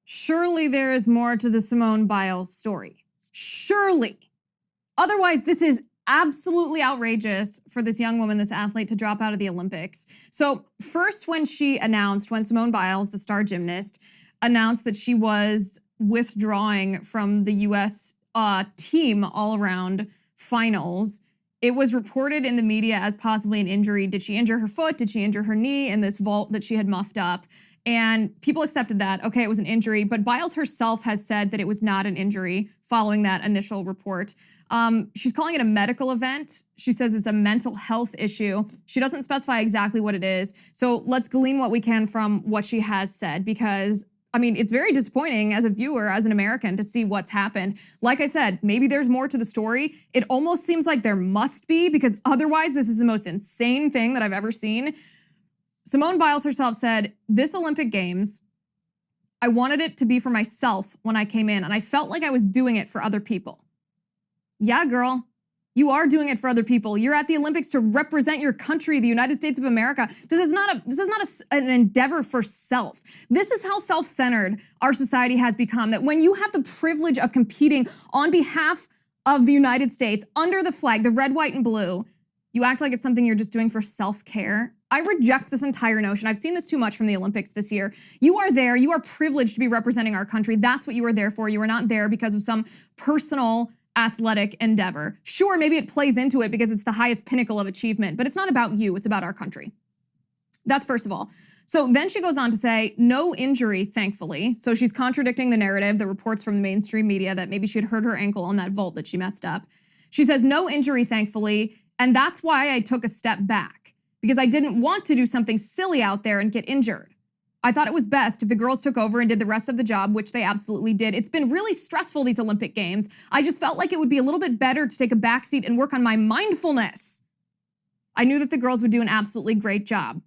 Surely there is more to the Simone Biles story. Surely. Otherwise, this is absolutely outrageous for this young woman, this athlete, to drop out of the Olympics. So first, when Simone Biles, the star gymnast, announced that she was withdrawing from the U.S. Team all-around finals, it was reported in the media as possibly an injury. Did she injure her foot? Did she injure her knee in this vault that she had muffed up? And people accepted that. Okay, it was an injury. But Biles herself has said that it was not an injury following that initial report. She's calling it a medical event. She says it's a mental health issue. She doesn't specify exactly what it is. So let's glean what we can from what she has said, because I mean, it's very disappointing as a viewer, as an American, to see what's happened. Like I said, maybe there's more to the story. It almost seems like there must be, because otherwise this is the most insane thing that I've ever seen. Simone Biles herself said, "This Olympic Games, I wanted it to be for myself when I came in, and I felt like I was doing it for other people." Yeah, girl. You are doing it for other people. You're at the Olympics to represent your country, the United States of America. This is not an endeavor for self. This is how self-centered our society has become, that when you have the privilege of competing on behalf of the United States under the flag, the red, white, and blue, you act like it's something you're just doing for self-care. I reject this entire notion. I've seen this too much from the Olympics this year. You are there. You are privileged to be representing our country. That's what you are there for. You are not there because of some personal athletic endeavor. Sure, maybe it plays into it because it's the highest pinnacle of achievement, but it's not about you, it's about our country. That's first of all. So then she goes on to say, no injury, thankfully. So she's contradicting the narrative, the reports from the mainstream media that maybe she had hurt her ankle on that vault that she messed up. She says, no injury, thankfully, and that's why I took a step back, because I didn't want to do something silly out there and get injured. I thought it was best if the girls took over and did the rest of the job, which they absolutely did. It's been really stressful, these Olympic Games. I just felt like it would be a little bit better to take a backseat and work on my mindfulness. I knew that the girls would do an absolutely great job.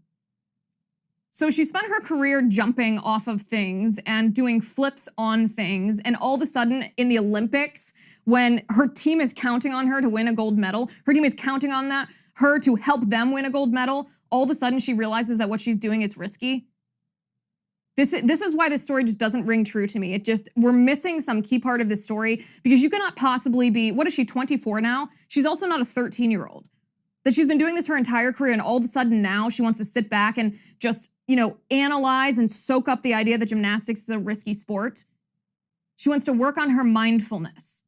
So she spent her career jumping off of things and doing flips on things, and all of a sudden in the Olympics, when her team is counting on her to win a gold medal, her team is counting on her to help them win a gold medal, all of a sudden she realizes that what she's doing is risky. This is why this story just doesn't ring true to me. We're missing some key part of this story, because you cannot possibly be, what is she, 24 now? She's also not a 13-year-old. That she's been doing this her entire career, and all of a sudden now she wants to sit back and just, analyze and soak up the idea that gymnastics is a risky sport. She wants to work on her mindfulness.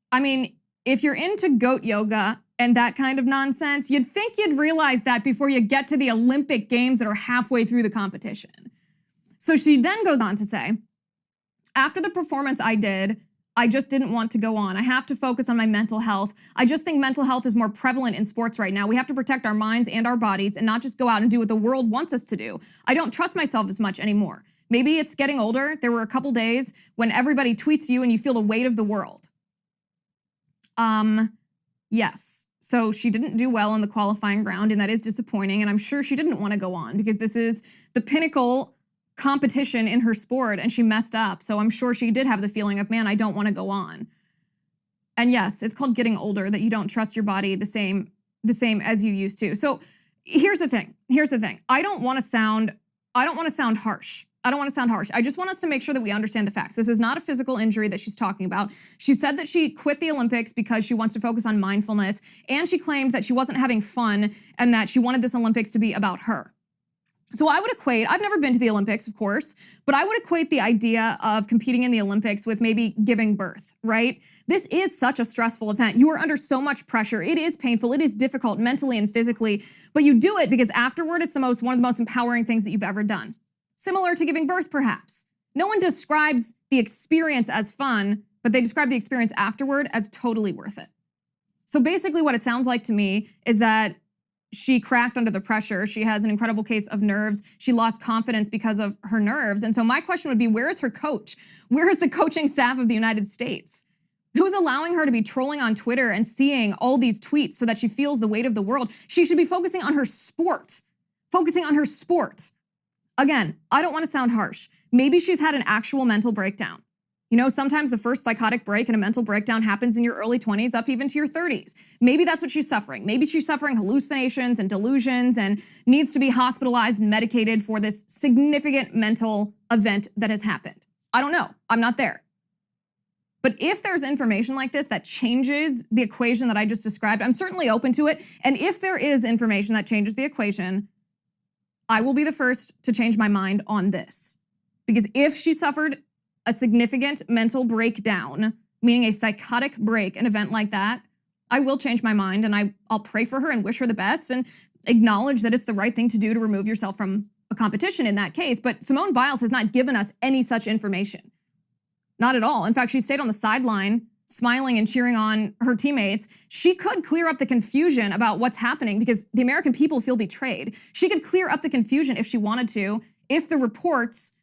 I mean, if you're into goat yoga and that kind of nonsense, you'd think you'd realize that before you get to the Olympic Games that are halfway through the competition. So she then goes on to say, after the performance I did, I just didn't want to go on. I have to focus on my mental health. I just think mental health is more prevalent in sports right now. We have to protect our minds and our bodies and not just go out and do what the world wants us to do. I don't trust myself as much anymore. Maybe it's getting older. There were a couple days when everybody tweets you and you feel the weight of the world. Yes. So she didn't do well in the qualifying round, and that is disappointing. And I'm sure she didn't want to go on, because this is the pinnacle competition in her sport, and she messed up. So I'm sure she did have the feeling of, man, I don't want to go on. And yes, it's called getting older, that you don't trust your body the same as you used to. So here's the thing. I don't want to sound harsh. I just want us to make sure that we understand the facts. This is not a physical injury that she's talking about. She said that she quit the Olympics because she wants to focus on mindfulness, and she claimed that she wasn't having fun and that she wanted this Olympics to be about her. So I would equate, I've never been to the Olympics, of course, but I would equate the idea of competing in the Olympics with maybe giving birth, right? This is such a stressful event. You are under so much pressure. It is painful. It is difficult mentally and physically, but you do it because afterward, it's one of the most empowering things that you've ever done. Similar to giving birth, perhaps. No one describes the experience as fun, but they describe the experience afterward as totally worth it. So basically what it sounds like to me is that she cracked under the pressure. She has an incredible case of nerves. She lost confidence because of her nerves. And so my question would be, where is her coach? Where is the coaching staff of the United States? Who's allowing her to be trolling on Twitter and seeing all these tweets so that she feels the weight of the world? She should be focusing on her sport. Again, I don't want to sound harsh. Maybe she's had an actual mental breakdown. Sometimes the first psychotic break and a mental breakdown happens in your early 20s up even to your 30s. Maybe that's what she's suffering. Maybe she's suffering hallucinations and delusions and needs to be hospitalized and medicated for this significant mental event that has happened. I don't know. I'm not there. But if there's information like this that changes the equation that I just described, I'm certainly open to it. And if there is information that changes the equation, I will be the first to change my mind on this. Because if she suffered a significant mental breakdown, meaning a psychotic break, an event like that, I will change my mind, and I'll pray for her and wish her the best and acknowledge that it's the right thing to do to remove yourself from a competition in that case. But Simone Biles has not given us any such information. Not at all. In fact, she stayed on the sideline, smiling and cheering on her teammates. She could clear up the confusion about what's happening because the American people feel betrayed. She could clear up the confusion if she wanted to, if the reports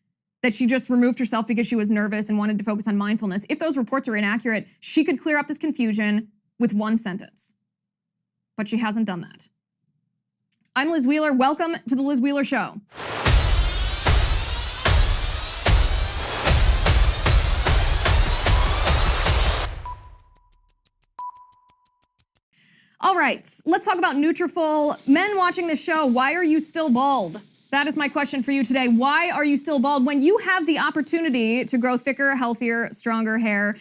that she just removed herself because she was nervous and wanted to focus on mindfulness, if those reports are inaccurate, she could clear up this confusion with one sentence. But she hasn't done that. I'm Liz Wheeler. Welcome to The Liz Wheeler Show. All right, let's talk about Nutrafol. Men watching this show, why are you still bald? That is my question for you today. Why are you still bald when you have the opportunity to grow thicker, healthier, stronger hair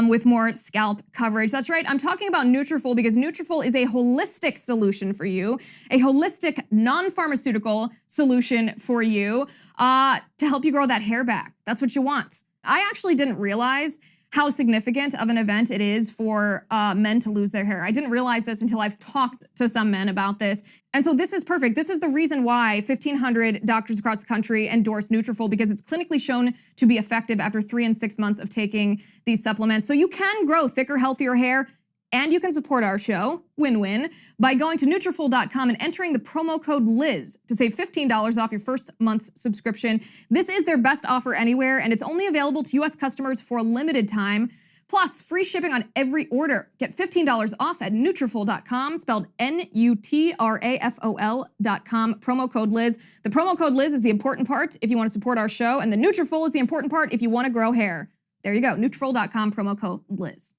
with more scalp coverage? That's right, I'm talking about Nutrafol because Nutrafol is a holistic solution for you, a holistic, non-pharmaceutical solution for you to help you grow that hair back. That's what you want. I actually didn't realize how significant of an event it is for men to lose their hair. I didn't realize this until I've talked to some men about this. And so this is perfect. This is the reason why 1,500 doctors across the country endorse Nutrafol, because it's clinically shown to be effective after 3 and 6 months of taking these supplements. So you can grow thicker, healthier hair, and you can support our show, win-win, by going to Nutrafol.com and entering the promo code Liz to save $15 off your first month's subscription. This is their best offer anywhere, and it's only available to U.S. customers for a limited time. Plus, free shipping on every order. Get $15 off at Nutrafol.com, spelled Nutrafol.com, promo code Liz. The promo code Liz is the important part if you want to support our show, and the Nutrafol is the important part if you want to grow hair. There you go, Nutrafol.com, promo code Liz.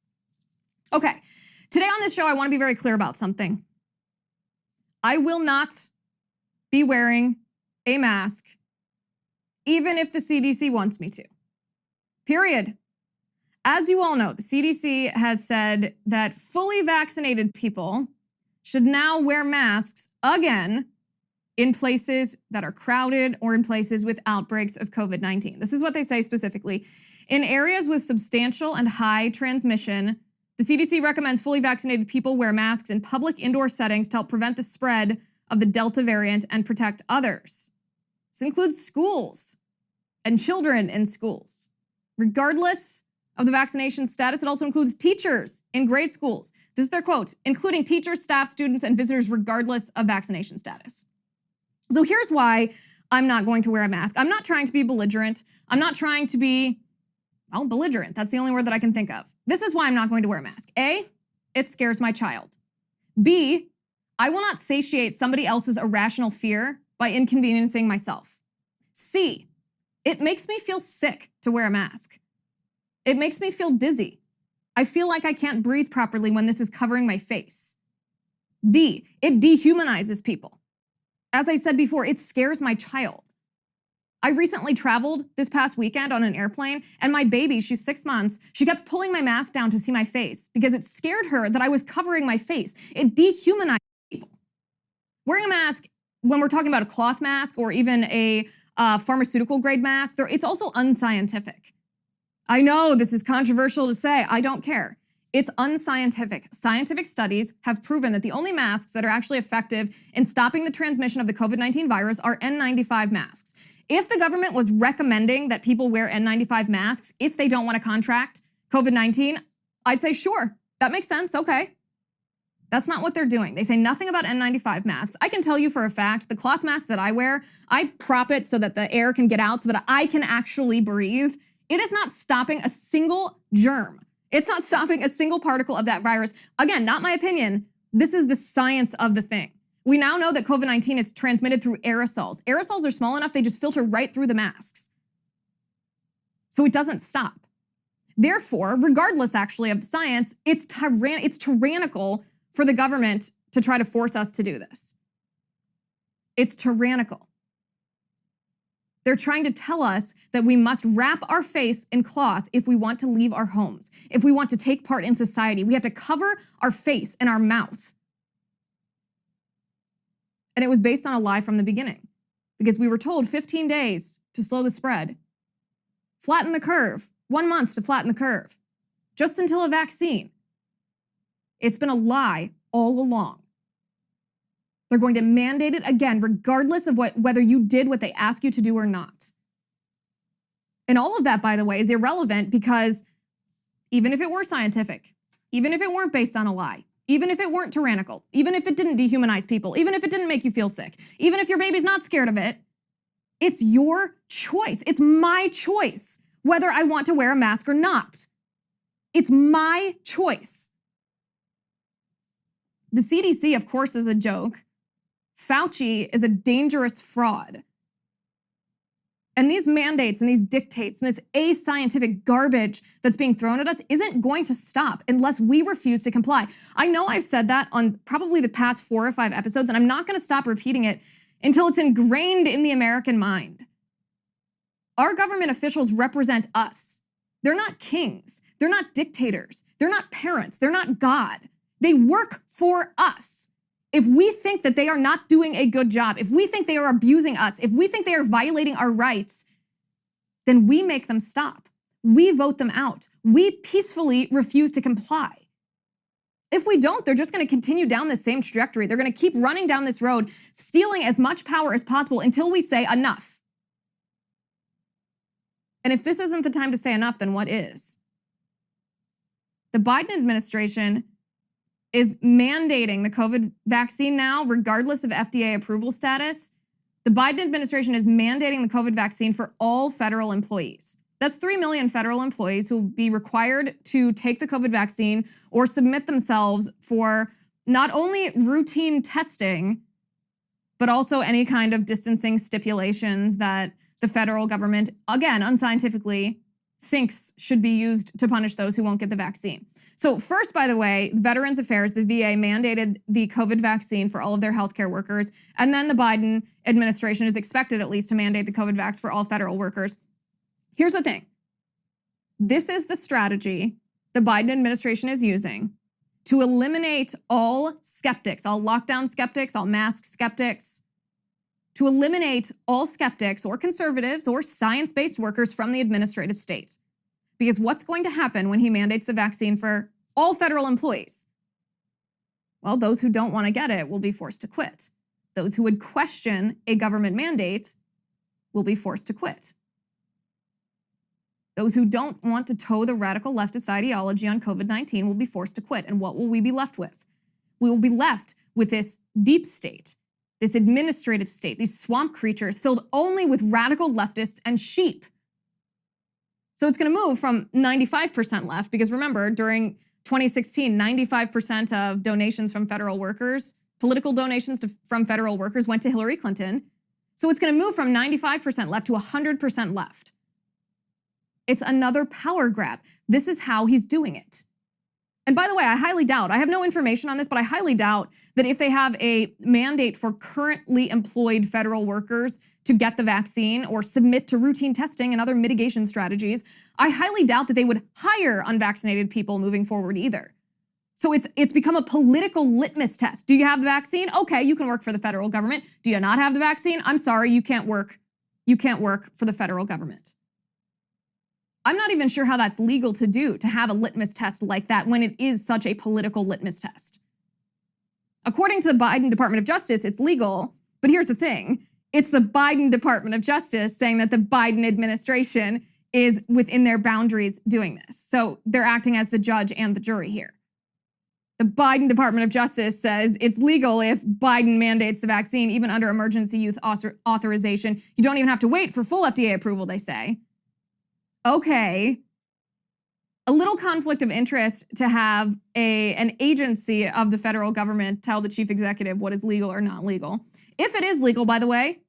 Okay. Today on this show, I want to be very clear about something. I will not be wearing a mask, even if the CDC wants me to. Period. As you all know, the CDC has said that fully vaccinated people should now wear masks again in places that are crowded or in places with outbreaks of COVID-19. This is what they say specifically. In areas with substantial and high transmission, the CDC recommends fully vaccinated people wear masks in public indoor settings to help prevent the spread of the Delta variant and protect others. This includes schools and children in schools. Regardless of the vaccination status, it also includes teachers in grade schools. This is their quote, including teachers, staff, students, and visitors regardless of vaccination status. So here's why I'm not going to wear a mask. I'm not trying to be belligerent. I'm not trying to be belligerent. That's the only word that I can think of. This is why I'm not going to wear a mask. A, it scares my child. B, I will not satiate somebody else's irrational fear by inconveniencing myself. C, it makes me feel sick to wear a mask. It makes me feel dizzy. I feel like I can't breathe properly when this is covering my face. D, it dehumanizes people. As I said before, it scares my child. I recently traveled this past weekend on an airplane, and my baby, she's 6 months, she kept pulling my mask down to see my face because it scared her that I was covering my face. It dehumanized people. Wearing a mask, when we're talking about a cloth mask or even a pharmaceutical grade mask, it's also unscientific. I know this is controversial to say, I don't care. It's unscientific. Scientific studies have proven that the only masks that are actually effective in stopping the transmission of the COVID-19 virus are N95 masks. If the government was recommending that people wear N95 masks if they don't want to contract COVID-19, I'd say, sure, that makes sense, okay. That's not what they're doing. They say nothing about N95 masks. I can tell you for a fact, the cloth mask that I wear, I prop it so that the air can get out so that I can actually breathe. It is not stopping a single germ. It's not stopping a single particle of that virus. Again, not my opinion. This is the science of the thing. We now know that COVID-19 is transmitted through aerosols. Aerosols are small enough, they just filter right through the masks. So it doesn't stop. Therefore, regardless actually of the science, it's tyrannical for the government to try to force us to do this. It's tyrannical. They're trying to tell us that we must wrap our face in cloth if we want to leave our homes, if we want to take part in society. We have to cover our face and our mouth. And it was based on a lie from the beginning, because we were told 15 days to slow the spread, flatten the curve, 1 month to flatten the curve, just until a vaccine. It's been a lie all along. They're going to mandate it again, regardless of whether you did what they ask you to do or not. And all of that, by the way, is irrelevant, because even if it were scientific, even if it weren't based on a lie, even if it weren't tyrannical, even if it didn't dehumanize people, even if it didn't make you feel sick, even if your baby's not scared of it, it's your choice. It's my choice whether I want to wear a mask or not. It's my choice. The CDC, of course, is a joke. Fauci is a dangerous fraud. And these mandates and these dictates and this ascientific garbage that's being thrown at us isn't going to stop unless we refuse to comply. I know I've said that on probably the past 4 or 5 episodes, and I'm not going to stop repeating it until it's ingrained in the American mind. Our government officials represent us. They're not kings. They're not dictators. They're not parents. They're not God. They work for us. If we think that they are not doing a good job, if we think they are abusing us, if we think they are violating our rights, then we make them stop. We vote them out. We peacefully refuse to comply. If we don't, they're just going to continue down the same trajectory. They're going to keep running down this road, stealing as much power as possible until we say enough. And if this isn't the time to say enough, then what is? The Biden administration is mandating the COVID vaccine now, regardless of FDA approval status. The Biden administration is mandating the COVID vaccine for all federal employees. That's 3 million federal employees who will be required to take the COVID vaccine or submit themselves for not only routine testing, but also any kind of distancing stipulations that the federal government, again, unscientifically, thinks should be used to punish those who won't get the vaccine. So first, by the way, Veterans Affairs, the VA, mandated the COVID vaccine for all of their healthcare workers. And then the Biden administration is expected at least to mandate the COVID vax for all federal workers. Here's the thing. This is the strategy the Biden administration is using to eliminate all skeptics, all lockdown skeptics, all mask skeptics, to eliminate all skeptics or conservatives or science-based workers from the administrative state. Because what's going to happen when he mandates the vaccine for all federal employees? Well, those who don't want to get it will be forced to quit. Those who would question a government mandate will be forced to quit. Those who don't want to toe the radical leftist ideology on COVID-19 will be forced to quit. And what will we be left with? We will be left with this deep state, this administrative state, these swamp creatures filled only with radical leftists and sheep. So it's going to move from 95% left, because remember, during 2016, 95% of donations from federal workers, political donations from federal workers, went to Hillary Clinton. So it's going to move from 95% left to 100% left. It's another power grab. This is how he's doing it. And by the way, I highly doubt, I have no information on this, but I highly doubt that if they have a mandate for currently employed federal workers to get the vaccine or submit to routine testing and other mitigation strategies, I highly doubt that they would hire unvaccinated people moving forward either. So it's become a political litmus test. Do you have the vaccine? Okay, you can work for the federal government. Do you not have the vaccine? I'm sorry, you can't work. You can't work for the federal government. I'm not even sure how that's legal to do, to have a litmus test like that when it is such a political litmus test. According to the Biden Department of Justice, it's legal, but here's the thing. It's the Biden Department of Justice saying that the Biden administration is within their boundaries doing this. So they're acting as the judge and the jury here. The Biden Department of Justice says it's legal if Biden mandates the vaccine, even under emergency use authorization. You don't even have to wait for full FDA approval, they say. Okay, a little conflict of interest to have an agency of the federal government tell the chief executive what is legal or not legal. If it is legal, by the way,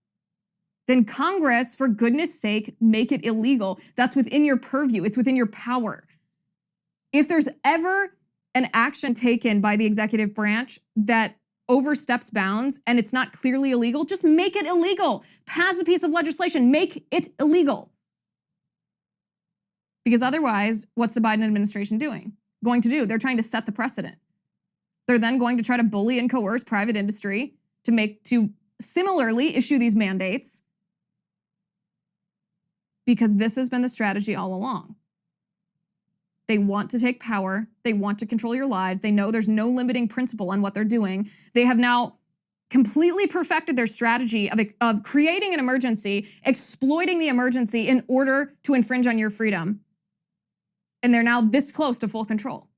then Congress, for goodness sake, make it illegal. That's within your purview. It's within your power. If there's ever an action taken by the executive branch that oversteps bounds and it's not clearly illegal, just make it illegal. Pass a piece of legislation, make it illegal. Because otherwise, what's the Biden administration going to do? They're trying to set the precedent. They're then going to try to bully and coerce private industry to similarly issue these mandates, because this has been the strategy all along. They want to take power. They want to control your lives. They know there's no limiting principle on what they're doing. They have now completely perfected their strategy of creating an emergency, exploiting the emergency in order to infringe on your freedom. And they're now this close to full control.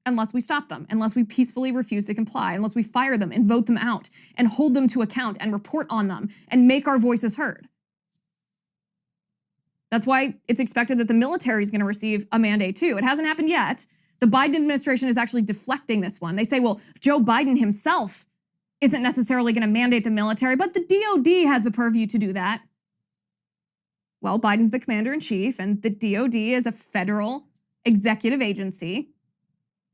Unless we stop them, unless we peacefully refuse to comply, unless we fire them and vote them out and hold them to account and report on them and make our voices heard. That's why it's expected that the military is going to receive a mandate too. It hasn't happened yet. The Biden administration is actually deflecting this one. They say, well, Joe Biden himself isn't necessarily going to mandate the military, but the DOD has the purview to do that. Well, Biden's the commander-in-chief, and the DOD is a federal executive agency.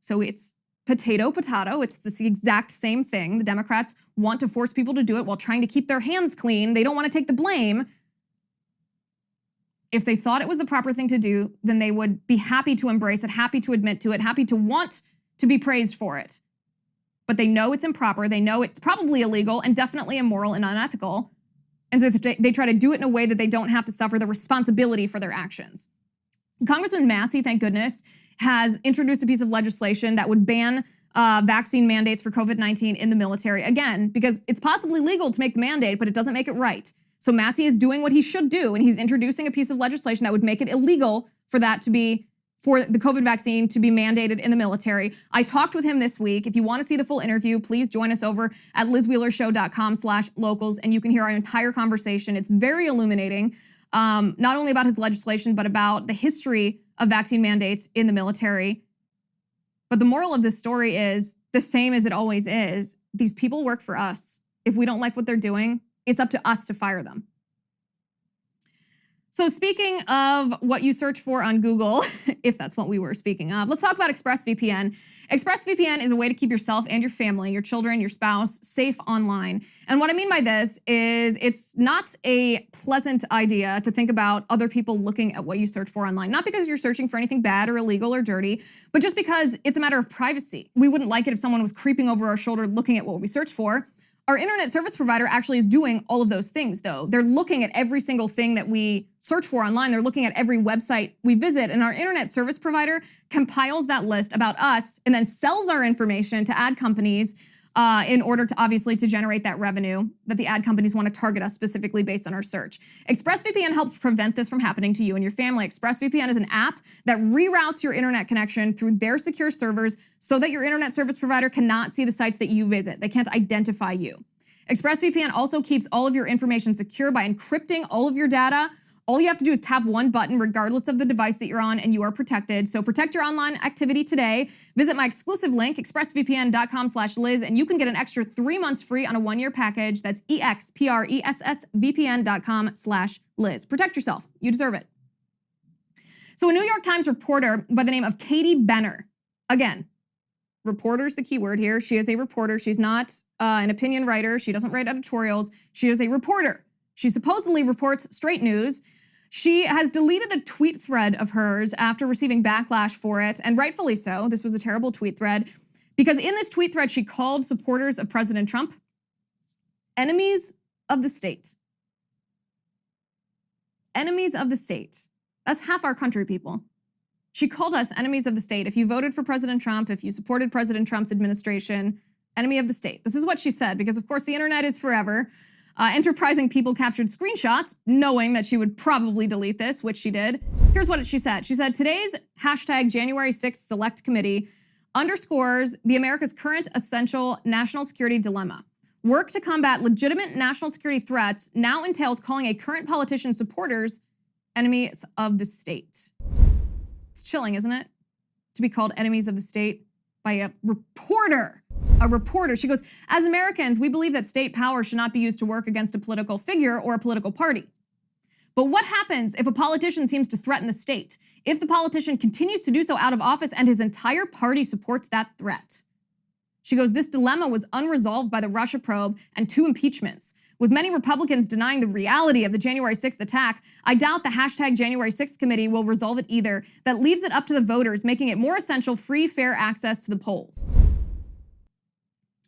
So it's potato. It's the exact same thing. The Democrats want to force people to do it while trying to keep their hands clean. They don't want to take the blame. If they thought it was the proper thing to do, then they would be happy to embrace it, happy to admit to it, happy to want to be praised for it. But they know it's improper. They know it's probably illegal and definitely immoral and unethical. And so they try to do it in a way that they don't have to suffer the responsibility for their actions. Congressman Massey, thank goodness, has introduced a piece of legislation that would ban vaccine mandates for COVID-19 in the military. Again, because it's possibly legal to make the mandate, but it doesn't make it right. So Massey is doing what he should do, and he's introducing a piece of legislation that would make it illegal for the COVID vaccine to be mandated in the military. I talked with him this week. If you want to see the full interview, please join us over at lizwheelershow.com/locals, and you can hear our entire conversation. It's very illuminating, not only about his legislation, but about the history of vaccine mandates in the military. But the moral of this story is the same as it always is. These people work for us. If we don't like what they're doing, it's up to us to fire them. So speaking of what you search for on Google, if that's what we were speaking of, let's talk about ExpressVPN. ExpressVPN is a way to keep yourself and your family, your children, your spouse safe online. And what I mean by this is it's not a pleasant idea to think about other people looking at what you search for online. Not because you're searching for anything bad or illegal or dirty, but just because it's a matter of privacy. We wouldn't like it if someone was creeping over our shoulder looking at what we search for. Our internet service provider actually is doing all of those things, though. They're looking at every single thing that we search for online. They're looking at every website we visit, and our internet service provider compiles that list about us and then sells our information to ad companies in order to obviously to generate that revenue that the ad companies want to target us specifically based on our search. ExpressVPN helps prevent this from happening to you and your family. ExpressVPN is an app that reroutes your internet connection through their secure servers so that your internet service provider cannot see the sites that you visit. They can't identify you. ExpressVPN also keeps all of your information secure by encrypting all of your data. All you have to do is tap one button regardless of the device that you're on and you are protected. So protect your online activity today. Visit my exclusive link, expressvpn.com/Liz, and you can get an extra 3 months free on a 1-year package. That's expressvpn.com/Liz. Protect yourself. You deserve it. So a New York Times reporter by the name of Katie Benner, again, reporter's the key word here. She is a reporter. She's not an opinion writer. She doesn't write editorials. She is a reporter. She supposedly reports straight news. She has deleted a tweet thread of hers after receiving backlash for it, and rightfully so. This was a terrible tweet thread because in this tweet thread, she called supporters of President Trump enemies of the state. Enemies of the state. That's half our country, people. She called us enemies of the state. If you voted for President Trump, if you supported President Trump's administration, enemy of the state. This is what she said because, of course, the internet is forever. Enterprising people captured screenshots, knowing that she would probably delete this, which she did. Here's what she said. She said, today's hashtag January 6th Select Committee underscores the America's current essential national security dilemma. Work to combat legitimate national security threats now entails calling a current politician's supporters enemies of the state. It's chilling, isn't it? To be called enemies of the state by a reporter. A reporter. She goes, as Americans, we believe that state power should not be used to work against a political figure or a political party. But what happens if a politician seems to threaten the state? If the politician continues to do so out of office and his entire party supports that threat? She goes, this dilemma was unresolved by the Russia probe and 2 impeachments. With many Republicans denying the reality of the January 6th attack, I doubt the hashtag January 6th committee will resolve it either. That leaves it up to the voters, making it more essential, free, fair access to the polls.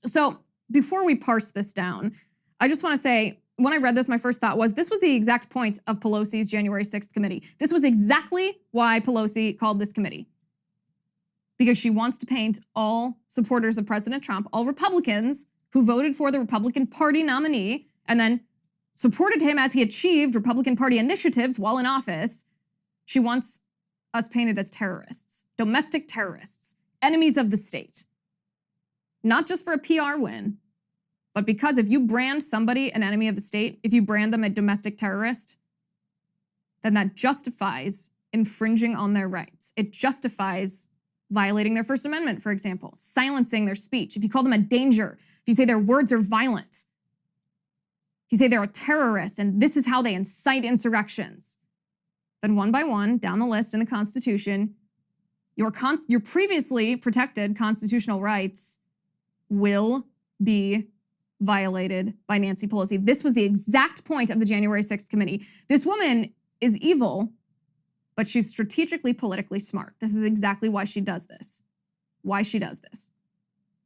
So before we parse this down, I just want to say, when I read this, my first thought was this was the exact point of Pelosi's January 6th committee. This was exactly why Pelosi called this committee. Because she wants to paint all supporters of President Trump, all Republicans who voted for the Republican Party nominee and then supported him as he achieved Republican Party initiatives while in office. She wants us painted as terrorists, domestic terrorists, enemies of the state. Not just for a PR win, but because if you brand somebody an enemy of the state, if you brand them a domestic terrorist, then that justifies infringing on their rights. It justifies violating their First Amendment, for example, silencing their speech. If you call them a danger, if you say their words are violent, if you say they're a terrorist and this is how they incite insurrections, then one by one, down the list in the Constitution, your previously protected constitutional rights will be violated by Nancy Pelosi. This was the exact point of the January 6th committee. This woman is evil, but she's strategically, politically smart. This is exactly why she does this.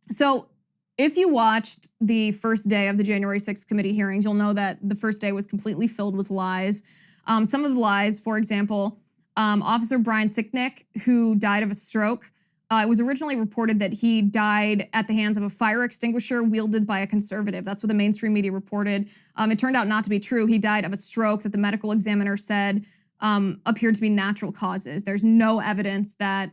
So if you watched the first day of the January 6th committee hearings, you'll know that the first day was completely filled with lies. Some of the lies, for example, Officer Brian Sicknick, who died of a stroke, it was originally reported that he died at the hands of a fire extinguisher wielded by a conservative. That's what the mainstream media reported. It turned out not to be true. He died of a stroke that the medical examiner said appeared to be natural causes. There's no evidence that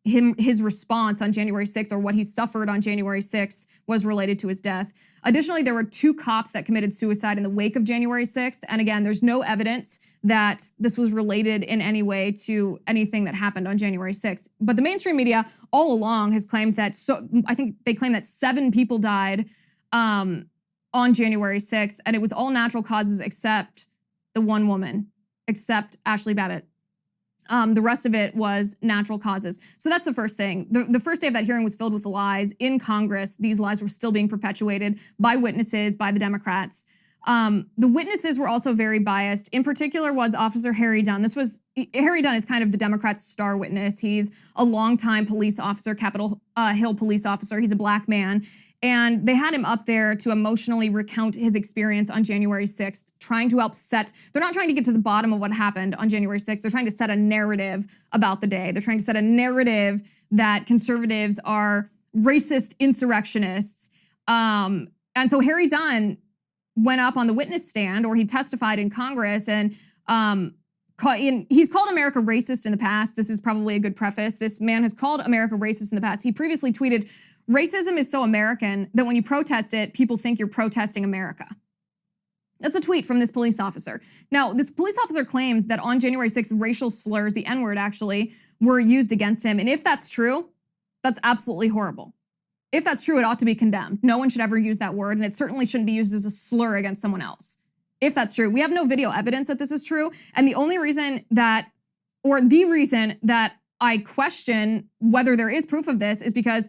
his response on January 6th or what he suffered on January 6th was related to his death. Additionally, there were 2 cops that committed suicide in the wake of January 6th. And again, there's no evidence that this was related in any way to anything that happened on January 6th. But the mainstream media all along has claimed that, I think they claim that 7 people died on January 6th, and it was all natural causes except the one woman, except Ashley Babbitt. The rest of it was natural causes. So that's the first thing. The first day of that hearing was filled with lies. In Congress, these lies were still being perpetuated by witnesses, by the Democrats. The witnesses were also very biased. In particular was Officer Harry Dunn. Harry Dunn is kind of the Democrats' star witness. He's a longtime police officer, Capitol Hill police officer. He's a Black man. And they had him up there to emotionally recount his experience on January 6th, trying to they're not trying to get to the bottom of what happened on January 6th. They're trying to set a narrative about the day. They're trying to set a narrative that conservatives are racist insurrectionists. And so Harry Dunn went up on the witness stand, or he testified in Congress, and he's called America racist in the past. This is probably a good preface. This man has called America racist in the past. He previously tweeted, "Racism is so American that when you protest it, people think you're protesting America." That's a tweet from this police officer. Now, this police officer claims that on January 6th, racial slurs, the N-word actually, were used against him. And if that's true, that's absolutely horrible. If that's true, it ought to be condemned. No one should ever use that word, and it certainly shouldn't be used as a slur against someone else. If that's true. We have no video evidence that this is true. And the reason that I question whether there is proof of this is because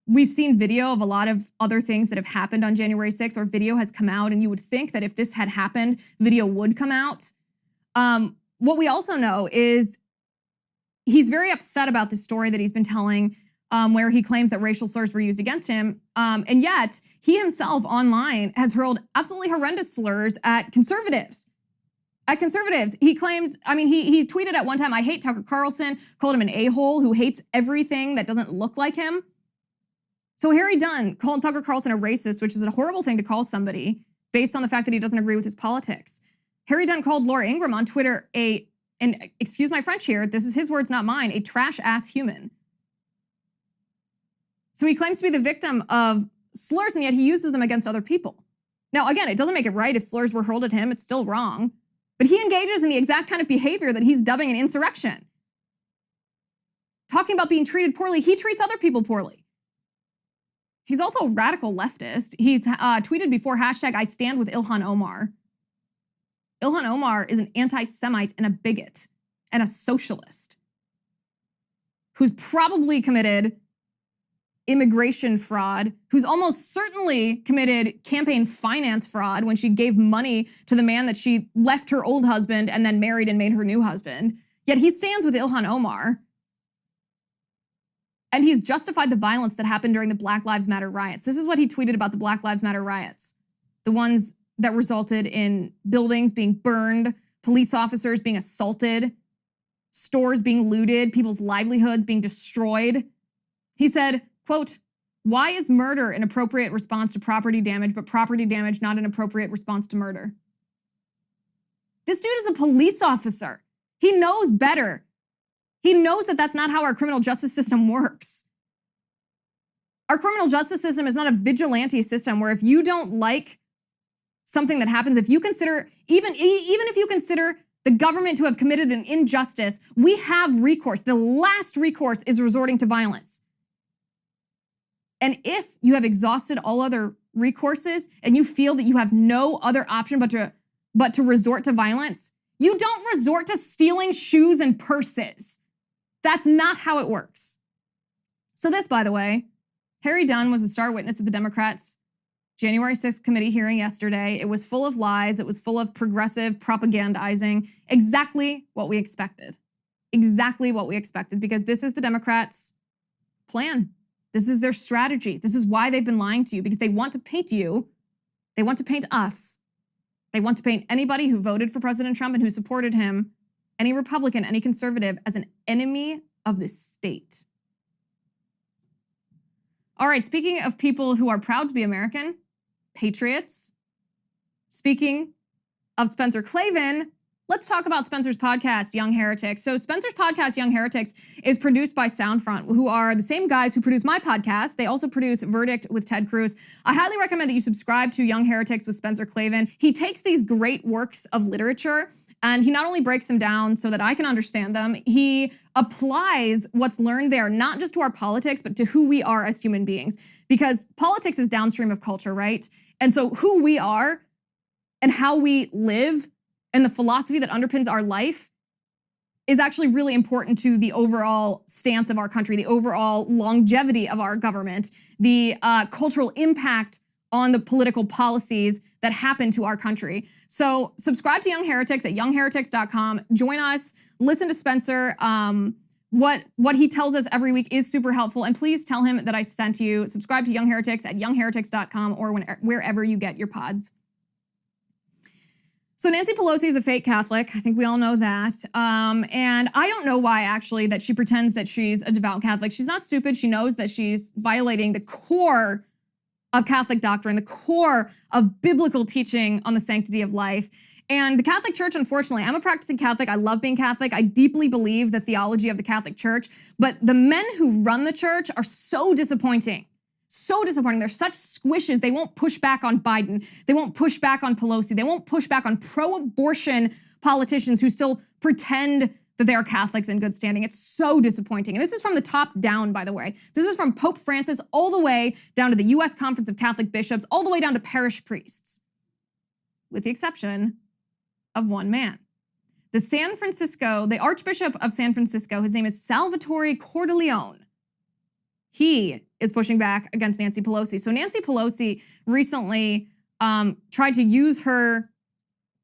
we've seen video of a lot of other things that have happened on January 6th, or video has come out, and you would think that if this had happened, video would come out. What we also know is he's very upset about the story that he's been telling, where he claims that racial slurs were used against him. And yet, he himself online has hurled absolutely horrendous slurs at conservatives. He claims, he tweeted at one time, "I hate Tucker Carlson," called him an a-hole who hates everything that doesn't look like him. So Harry Dunn called Tucker Carlson a racist, which is a horrible thing to call somebody based on the fact that he doesn't agree with his politics. Harry Dunn called Laura Ingraham on Twitter and excuse my French here, this is his words, not mine, a trash-ass human. So he claims to be the victim of slurs, and yet he uses them against other people. Now, again, it doesn't make it right if slurs were hurled at him. It's still wrong. But he engages in the exact kind of behavior that he's dubbing an insurrection. Talking about being treated poorly, he treats other people poorly. He's also a radical leftist. He's tweeted before, hashtag I stand with Ilhan Omar. Ilhan Omar is an anti-Semite and a bigot and a socialist who's probably committed immigration fraud, who's almost certainly committed campaign finance fraud when she gave money to the man that she left her old husband and then married and made her new husband. Yet he stands with Ilhan Omar. And he's justified the violence that happened during the Black Lives Matter riots. This is what he tweeted about the Black Lives Matter riots. The ones that resulted in buildings being burned, police officers being assaulted, stores being looted, people's livelihoods being destroyed. He said, quote, "Why is murder an appropriate response to property damage, but property damage not an appropriate response to murder?" This dude is a police officer. He knows better. He knows that that's not how our criminal justice system works. Our criminal justice system is not a vigilante system where if you don't like something that happens, if you consider, even if you consider the government to have committed an injustice, we have recourse. The last recourse is resorting to violence. And if you have exhausted all other recourses and you feel that you have no other option but to resort to violence, you don't resort to stealing shoes and purses. That's not how it works. So this, by the way, Harry Dunn was a star witness at the Democrats' January 6th committee hearing yesterday. It was full of lies. It was full of progressive propagandizing. Exactly what we expected. Exactly what we expected, because this is the Democrats' plan. This is their strategy. This is why they've been lying to you, because they want to paint you. They want to paint us. They want to paint anybody who voted for President Trump and who supported him, any Republican, any conservative, as an enemy of the state. All right, speaking of people who are proud to be American, patriots. Speaking of Spencer Klavan, let's talk about Spencer's podcast, Young Heretics. So Spencer's podcast, Young Heretics, is produced by Soundfront, who are the same guys who produce my podcast. They also produce Verdict with Ted Cruz. I highly recommend that you subscribe to Young Heretics with Spencer Klavan. He takes these great works of literature and he not only breaks them down so that I can understand them, he applies what's learned there, not just to our politics, but to who we are as human beings. Because politics is downstream of culture, right? And so who we are and how we live and the philosophy that underpins our life is actually really important to the overall stance of our country, the overall longevity of our government, the cultural impact on the political policies that happen to our country. So subscribe to Young Heretics at youngheretics.com. Join us, listen to Spencer. What he tells us every week is super helpful. And please tell him that I sent you. Subscribe to Young Heretics at youngheretics.com or wherever you get your pods. So Nancy Pelosi is a fake Catholic. I think we all know that. And I don't know why, actually, that she pretends that she's a devout Catholic. She's not stupid. She knows that she's violating the core of Catholic doctrine, the core of biblical teaching on the sanctity of life. And the Catholic Church, unfortunately, I'm a practicing Catholic. I love being Catholic. I deeply believe the theology of the Catholic Church. But the men who run the church are so disappointing. So disappointing. They're such squishes. They won't push back on Biden. They won't push back on Pelosi. They won't push back on pro-abortion politicians who still pretend that they are Catholics in good standing. It's so disappointing. And this is from the top down, by the way. This is from Pope Francis all the way down to the U.S. Conference of Catholic Bishops, all the way down to parish priests, with the exception of one man. The Archbishop of San Francisco, his name is Salvatore Cordileone. He is pushing back against Nancy Pelosi. So Nancy Pelosi recently tried to use her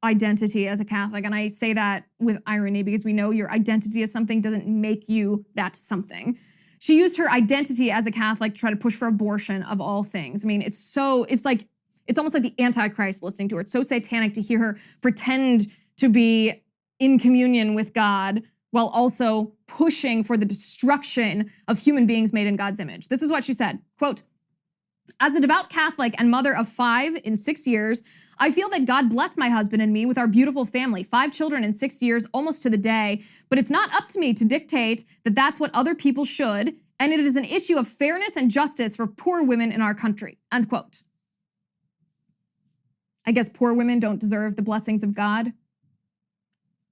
identity as a Catholic, and I say that with irony because we know your identity as something doesn't make you that something. She used her identity as a Catholic to try to push for abortion of all things. I mean, it's almost like the Antichrist listening to her. It's so satanic to hear her pretend to be in communion with God while also pushing for the destruction of human beings made in God's image. This is what she said, quote, "As a devout Catholic and mother of 5 in 6 years, I feel that God blessed my husband and me with our beautiful family, 5 children in 6 years, almost to the day. But it's not up to me to dictate that that's what other people should, and it is an issue of fairness and justice for poor women in our country," end quote. I guess poor women don't deserve the blessings of God.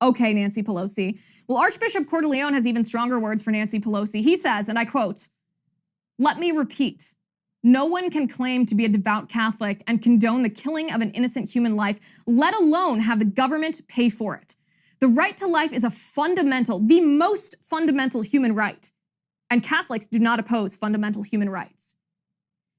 Okay, Nancy Pelosi. Well, Archbishop Cordileone has even stronger words for Nancy Pelosi. He says, and I quote, "Let me repeat. No one can claim to be a devout Catholic and condone the killing of an innocent human life, let alone have the government pay for it. The right to life is a fundamental, the most fundamental human right. and Catholics do not oppose fundamental human rights.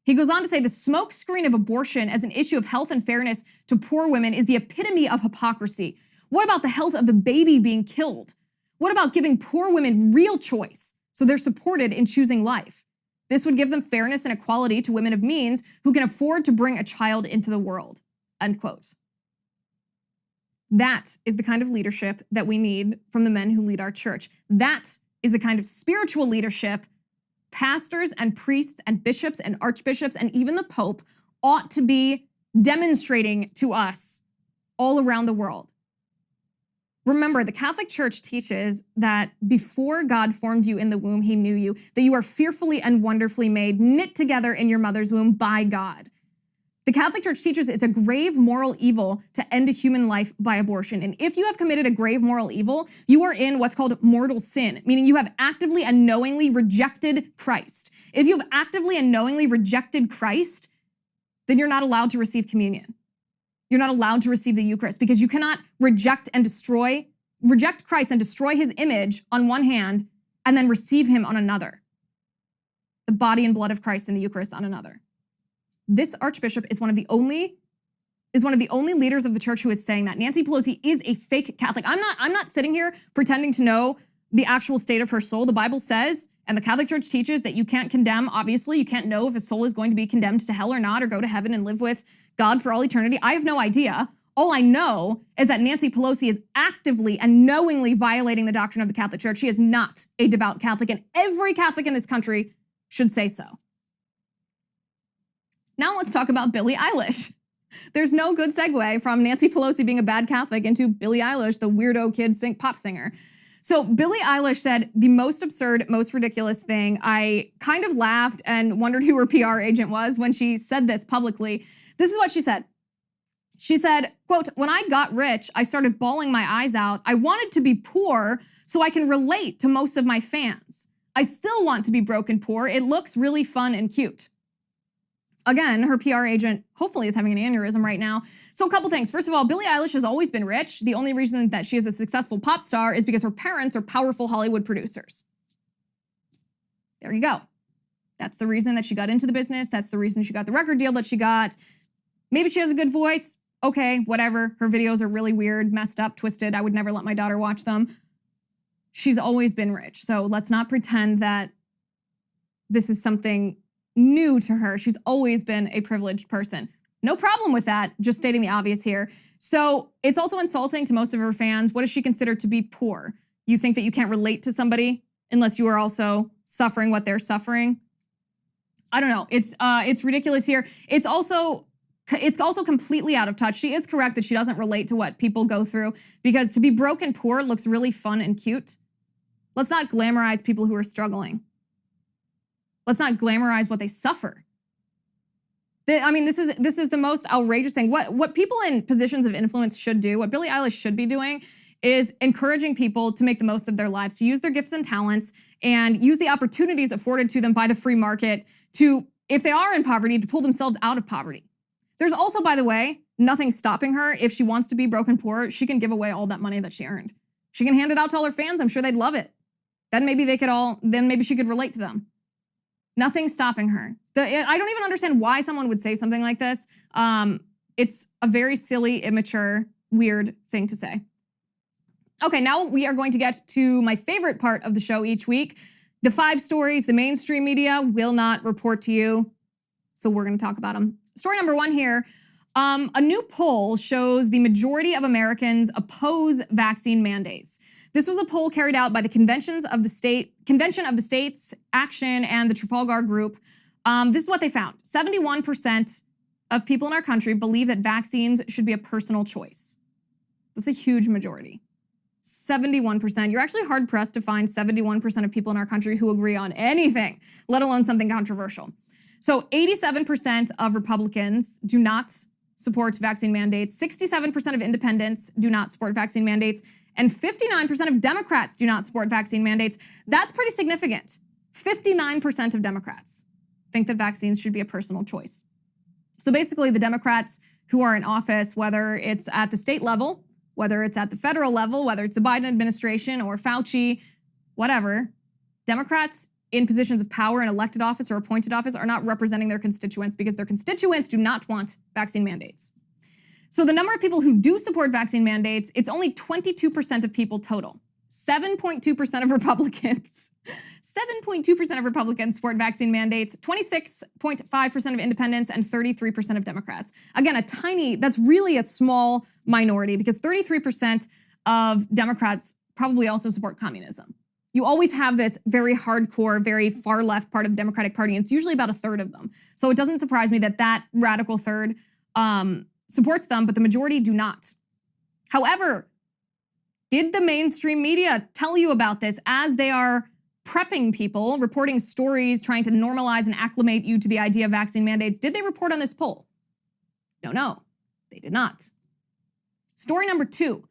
He goes on to say the smokescreen of abortion as an issue of health and fairness to poor women is the epitome of hypocrisy. What about the health of the baby being killed? What about giving poor women real choice so they're supported in choosing life? This would give them fairness and equality to women of means who can afford to bring a child into the world. End quote. That is the kind of leadership that we need from the men who lead our church. That is the kind of spiritual leadership pastors and priests and bishops and archbishops and even the Pope ought to be demonstrating to us all around the world. Remember, the Catholic Church teaches that before God formed you in the womb, he knew you, that you are fearfully and wonderfully made, knit together in your mother's womb by God. The Catholic Church teaches it's a grave moral evil to end a human life by abortion. And if you have committed a grave moral evil, you are in what's called mortal sin, meaning you have actively and knowingly rejected Christ. If you have actively and knowingly rejected Christ, then you're not allowed to receive communion. You're not allowed to receive the Eucharist because you cannot reject Christ and destroy his image on one hand and then receive him on another. The body and blood of Christ in the Eucharist on another. This archbishop is one of the only leaders of the church who is saying that. Nancy Pelosi is a fake Catholic. I'm not sitting here pretending to know the actual state of her soul. The Bible says, and the Catholic Church teaches, that you can't condemn. Obviously, you can't know if a soul is going to be condemned to hell or not, or go to heaven and live with God for all eternity. I have no idea. All I know is that Nancy Pelosi is actively and knowingly violating the doctrine of the Catholic Church. She is not a devout Catholic, and every Catholic in this country should say so. Now let's talk about Billie Eilish. There's no good segue from Nancy Pelosi being a bad Catholic into Billie Eilish, the weirdo kid pop singer. So Billie Eilish said the most absurd, most ridiculous thing. I kind of laughed and wondered who her PR agent was when she said this publicly. This is what she said. She said, quote, "When I got rich, I started bawling my eyes out. I wanted to be poor so I can relate to most of my fans. I still want to be broke and poor. It looks really fun and cute." Again, her PR agent hopefully is having an aneurysm right now. So a couple things. First of all, Billie Eilish has always been rich. The only reason that she is a successful pop star is because her parents are powerful Hollywood producers. There you go. That's the reason that she got into the business. That's the reason she got the record deal that she got. Maybe she has a good voice. Okay, whatever. Her videos are really weird, messed up, twisted. I would never let my daughter watch them. She's always been rich. So let's not pretend that this is something new to her. She's always been a privileged person. No problem with that, just stating the obvious here. So it's also insulting to most of her fans. What does she consider to be poor? You think that you can't relate to somebody unless you are also suffering what they're suffering? I don't know. It's ridiculous here. It's also completely out of touch. She is correct that she doesn't relate to what people go through, because to be broke and poor looks really fun and cute. Let's not glamorize people who are struggling. Let's not glamorize what they suffer. This is the most outrageous thing. What people in positions of influence should do, what Billie Eilish should be doing, is encouraging people to make the most of their lives, to use their gifts and talents, and use the opportunities afforded to them by the free market to, if they are in poverty, to pull themselves out of poverty. There's also, by the way, nothing stopping her. If she wants to be broke and poor, she can give away all that money that she earned. She can hand it out to all her fans. I'm sure they'd love it. Then maybe she could relate to them. Nothing stopping her. I don't even understand why someone would say something like this. It's a very silly, immature, weird thing to say. Okay, now we are going to get to my favorite part of the show each week. The 5 stories the mainstream media will not report to you. So we're going to talk about them. Story number 1 here. A new poll shows the majority of Americans oppose vaccine mandates. This was a poll carried out by the Convention of the States Action and the Trafalgar Group. This is what they found. 71% of people in our country believe that vaccines should be a personal choice. That's a huge majority. 71%. You're actually hard-pressed to find 71% of people in our country who agree on anything, let alone something controversial. So 87% of Republicans do not support vaccine mandates. 67% of independents do not support vaccine mandates. And 59% of Democrats do not support vaccine mandates. That's pretty significant. 59% of Democrats think that vaccines should be a personal choice. So basically, the Democrats who are in office, whether it's at the state level, whether it's at the federal level, whether it's the Biden administration or Fauci, whatever, Democrats in positions of power in elected office or appointed office are not representing their constituents because their constituents do not want vaccine mandates. So the number of people who do support vaccine mandates, it's only 22% of people total. 7.2% of Republicans, 7.2% of Republicans support vaccine mandates, 26.5% of independents, and 33% of Democrats. Again, that's really a small minority because 33% of Democrats probably also support communism. You always have this very hardcore, very far left part of the Democratic Party, and it's usually about a third of them. So it doesn't surprise me that that radical third supports them, but the majority do not. However, did the mainstream media tell you about this as they are prepping people, reporting stories, trying to normalize and acclimate you to the idea of vaccine mandates? Did they report on this poll? No, they did not. Story number 2.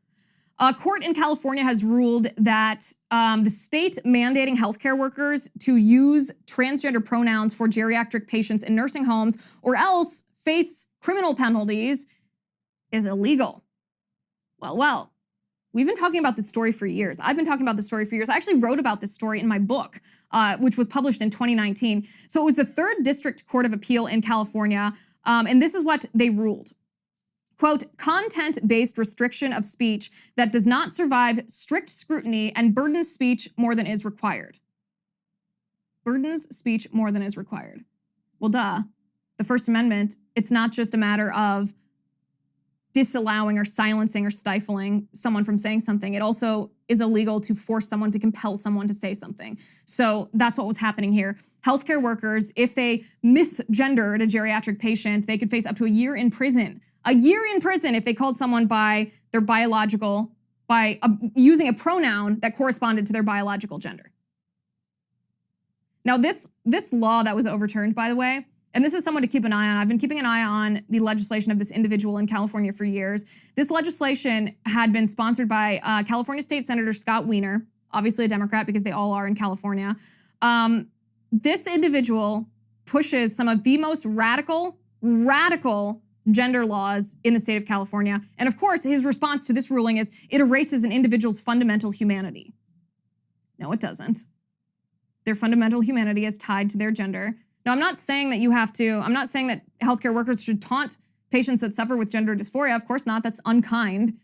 A court in California has ruled that the state mandating healthcare workers to use transgender pronouns for geriatric patients in nursing homes or else face criminal penalties is illegal. Well. We've been talking about this story for years. I've been talking about this story for years. I actually wrote about this story in my book, which was published in 2019. So it was the 3rd District Court of Appeal in California, and this is what they ruled. Quote, content-based restriction of speech that does not survive strict scrutiny and burdens speech more than is required. Burdens speech more than is required. Well, duh. The First Amendment, it's not just a matter of disallowing or silencing or stifling someone from saying something. It also is illegal to force someone, to compel someone to say something. So that's what was happening here. Healthcare workers, if they misgendered a geriatric patient, they could face up to a year in prison. A year in prison if they called someone by their biological, by using a pronoun that corresponded to their biological gender. Now this law that was overturned, by the way, and this is someone to keep an eye on. I've been keeping an eye on the legislation of this individual in California for years. This legislation had been sponsored by California State Senator Scott Wiener, obviously a Democrat because they all are in California. This individual pushes some of the most radical gender laws in the state of California. And of course, his response to this ruling is it erases an individual's fundamental humanity. No, it doesn't. Their fundamental humanity is tied to their gender. Now, I'm not saying that I'm not saying that healthcare workers should taunt patients that suffer with gender dysphoria. Of course not. That's unkind.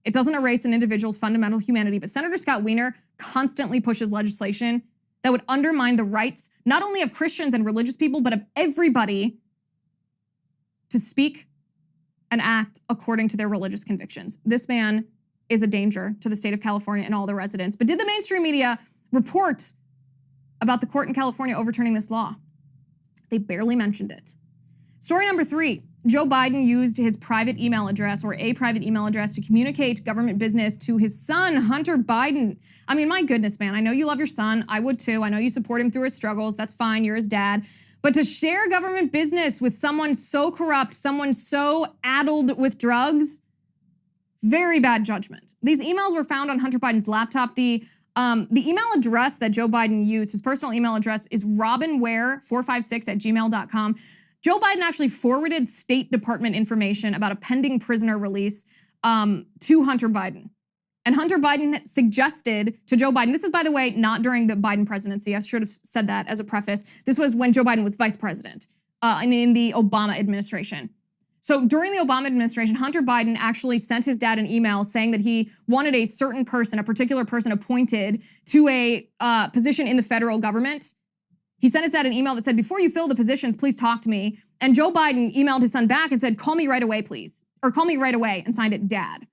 It doesn't erase an individual's fundamental humanity. But Senator Scott Wiener constantly pushes legislation that would undermine the rights, not only of Christians and religious people, but of everybody to speak and act according to their religious convictions. This man is a danger to the state of California and all the residents. But did the mainstream media report about the court in California overturning this law? They barely mentioned it. Story number 3, Joe Biden used his private email address or a private email address to communicate government business to his son, Hunter Biden. I mean, my goodness, man, I know you love your son. I would too. I know you support him through his struggles. That's fine. You're his dad. But to share government business with someone so corrupt, someone so addled with drugs, very bad judgment. These emails were found on Hunter Biden's laptop. The email address that Joe Biden used, his personal email address, is robinware456@gmail.com. Joe Biden actually forwarded State Department information about a pending prisoner release to Hunter Biden. And Hunter Biden suggested to Joe Biden, this is, by the way, not during the Biden presidency. I should have said that as a preface. This was when Joe Biden was vice president and in the Obama administration. So during the Obama administration, Hunter Biden actually sent his dad an email saying that he wanted a certain person, a particular person appointed to a position in the federal government. He sent his dad an email that said, before you fill the positions, please talk to me. And Joe Biden emailed his son back and said, call me right away, please. Or call me right away, and signed it Dad.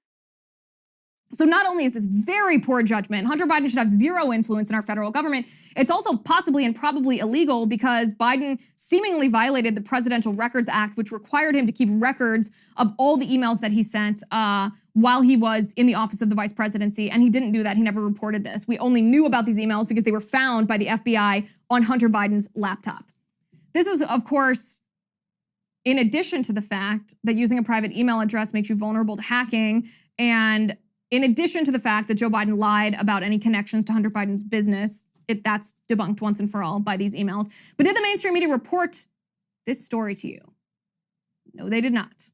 So not only is this very poor judgment, Hunter Biden should have zero influence in our federal government, it's also possibly and probably illegal because Biden seemingly violated the Presidential Records Act, which required him to keep records of all the emails that he sent while he was in the office of the vice presidency, and he didn't do that. He never reported this. We only knew about these emails because they were found by the FBI on Hunter Biden's laptop. This is, of course, in addition to the fact that using a private email address makes you vulnerable to hacking, and in addition to the fact that Joe Biden lied about any connections to Hunter Biden's business, that's debunked once and for all by these emails. But did the mainstream media report this story to you? No, they did not.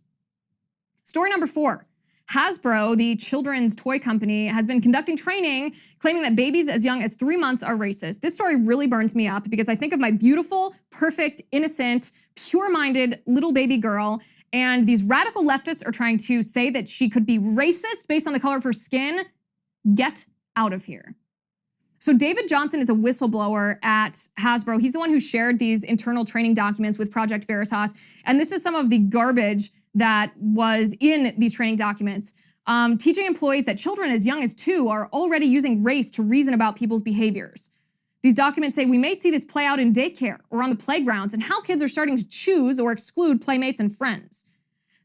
Story number 4. Hasbro, the children's toy company, has been conducting training claiming that babies as young as 3 months are racist. This story really burns me up because I think of my beautiful, perfect, innocent, pure-minded little baby girl, and these radical leftists are trying to say that she could be racist based on the color of her skin. Get out of here. So David Johnson is a whistleblower at Hasbro. He's the one who shared these internal training documents with Project Veritas. And this is some of the garbage that was in these training documents. Teaching employees that children as young as 2 are already using race to reason about people's behaviors. These documents say we may see this play out in daycare or on the playgrounds and how kids are starting to choose or exclude playmates and friends.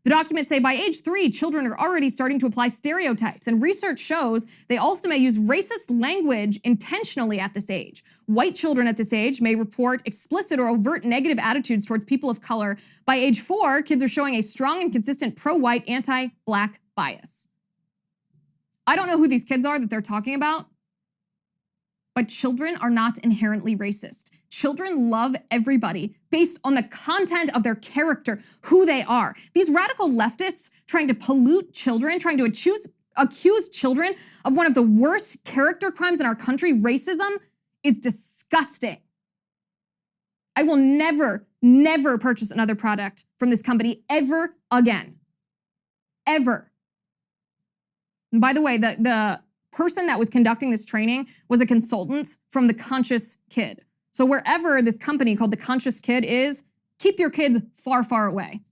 The documents say by age 3, children are already starting to apply stereotypes, and research shows they also may use racist language intentionally at this age. White children at this age may report explicit or overt negative attitudes towards people of color. By age 4, kids are showing a strong and consistent pro-white, anti-black bias. I don't know who these kids are that they're talking about, but children are not inherently racist. Children love everybody based on the content of their character, who they are. These radical leftists trying to pollute children, trying to accuse children of one of the worst character crimes in our country, racism, is disgusting. I will never, never purchase another product from this company ever again. Ever. And by the way, the person that was conducting this training was a consultant from The Conscious Kid. So wherever this company called The Conscious Kid is, keep your kids far, far away.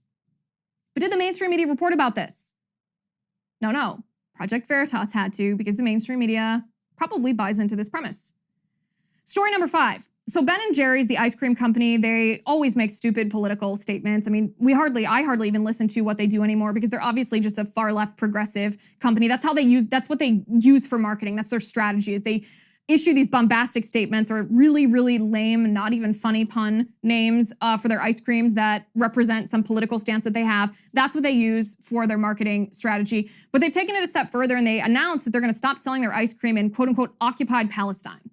But did the mainstream media report about this? No. Project Veritas had to, because the mainstream media probably buys into this premise. Story number 5. So Ben & Jerry's, the ice cream company, they always make stupid political statements. I mean, I hardly even listen to what they do anymore because they're obviously just a far left progressive company. That's what they use for marketing. That's their strategy, is they issue these bombastic statements or really, really lame, not even funny pun names for their ice creams that represent some political stance that they have. That's what they use for their marketing strategy. But they've taken it a step further and they announced that they're going to stop selling their ice cream in quote unquote occupied Palestine.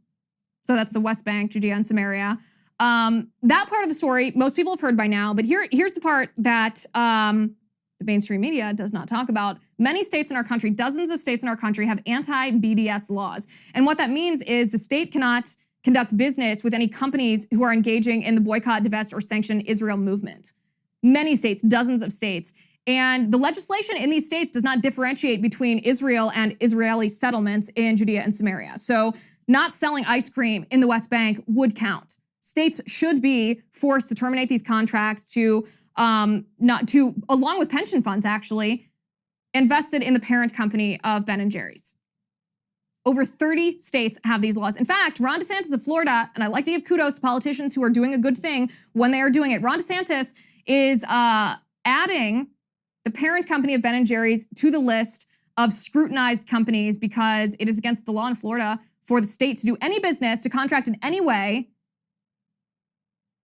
So that's the West Bank, Judea and Samaria. That part of the story, most people have heard by now, but here's the part that the mainstream media does not talk about. Many states in our country, dozens of states in our country, have anti-BDS laws. And what that means is the state cannot conduct business with any companies who are engaging in the boycott, divest, or sanction Israel movement. Many states, dozens of states. And the legislation in these states does not differentiate between Israel and Israeli settlements in Judea and Samaria. So not selling ice cream in the West Bank would count. States should be forced to terminate these contracts along with pension funds actually, invested in the parent company of Ben & Jerry's. Over 30 states have these laws. In fact, Ron DeSantis of Florida, and I like to give kudos to politicians who are doing a good thing when they are doing it. Ron DeSantis is adding the parent company of Ben & Jerry's to the list of scrutinized companies because it is against the law in Florida for the state to do any business, to contract in any way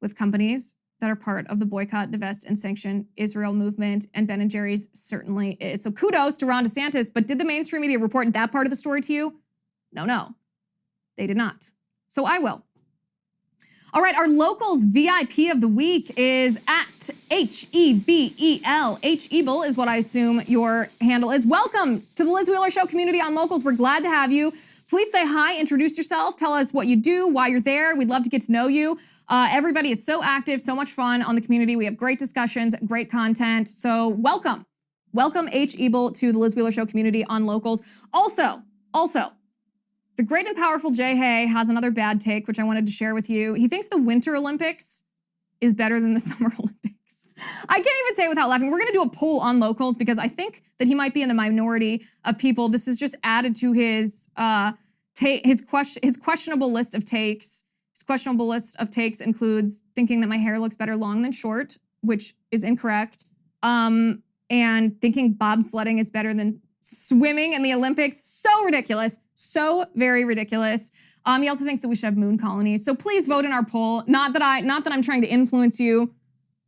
with companies that are part of the boycott, divest, and sanction Israel movement, and Ben & Jerry's certainly is. So kudos to Ron DeSantis, but did the mainstream media report that part of the story to you? No, they did not. So I will. All right, our locals VIP of the week is at Hebel. Hebel is what I assume your handle is. Welcome to the Liz Wheeler Show community on Locals. We're glad to have you. Please say hi, introduce yourself, tell us what you do, why you're there. We'd love to get to know you. Everybody is so active, so much fun on the community. We have great discussions, great content. So welcome. Welcome Hebel to the Liz Wheeler Show community on Locals. Also, the great and powerful Jay Hay has another bad take, which I wanted to share with you. He thinks the Winter Olympics is better than the Summer Olympics. I can't even say it without laughing. We're going to do a poll on Locals because I think that he might be in the minority of people. This is just added to his questionable list of takes. His questionable list of takes includes thinking that my hair looks better long than short, which is incorrect, and thinking bobsledding is better than swimming in the Olympics. So ridiculous. So very ridiculous. He also thinks that we should have moon colonies. So please vote in our poll. Not that I'm trying to influence you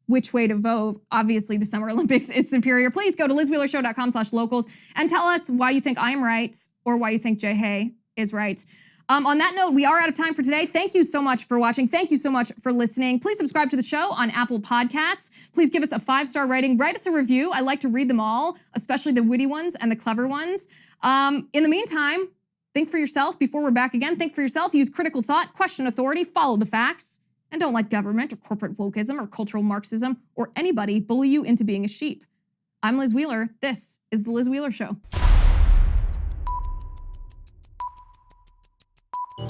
which way to vote. Obviously, the Summer Olympics is superior. Please go to lizwheelershow.com/locals and tell us why you think I am right or why you think Jay Hay is right. On that note, we are out of time for today. Thank you so much for watching. Thank you so much for listening. Please subscribe to the show on Apple Podcasts. Please give us a 5-star rating. Write us a review. I like to read them all, especially the witty ones and the clever ones. In the meantime, think for yourself. Before we're back again, think for yourself. Use critical thought, question authority, follow the facts, and don't let government or corporate wokeism or cultural Marxism or anybody bully you into being a sheep. I'm Liz Wheeler. This is The Liz Wheeler Show.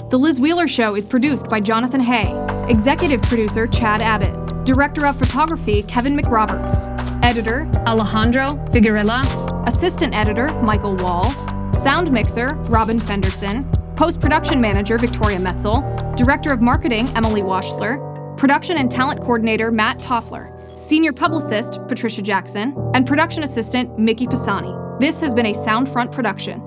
The Liz Wheeler Show is produced by Jonathan Hay, executive producer Chad Abbott, director of photography Kevin McRoberts, editor Alejandro Figuerella, assistant editor Michael Wall, sound mixer Robin Fenderson, post-production manager Victoria Metzel, director of marketing Emily Washler, production and talent coordinator Matt Toffler, senior publicist Patricia Jackson, and production assistant Mickey Pisani. This has been a Soundfront production.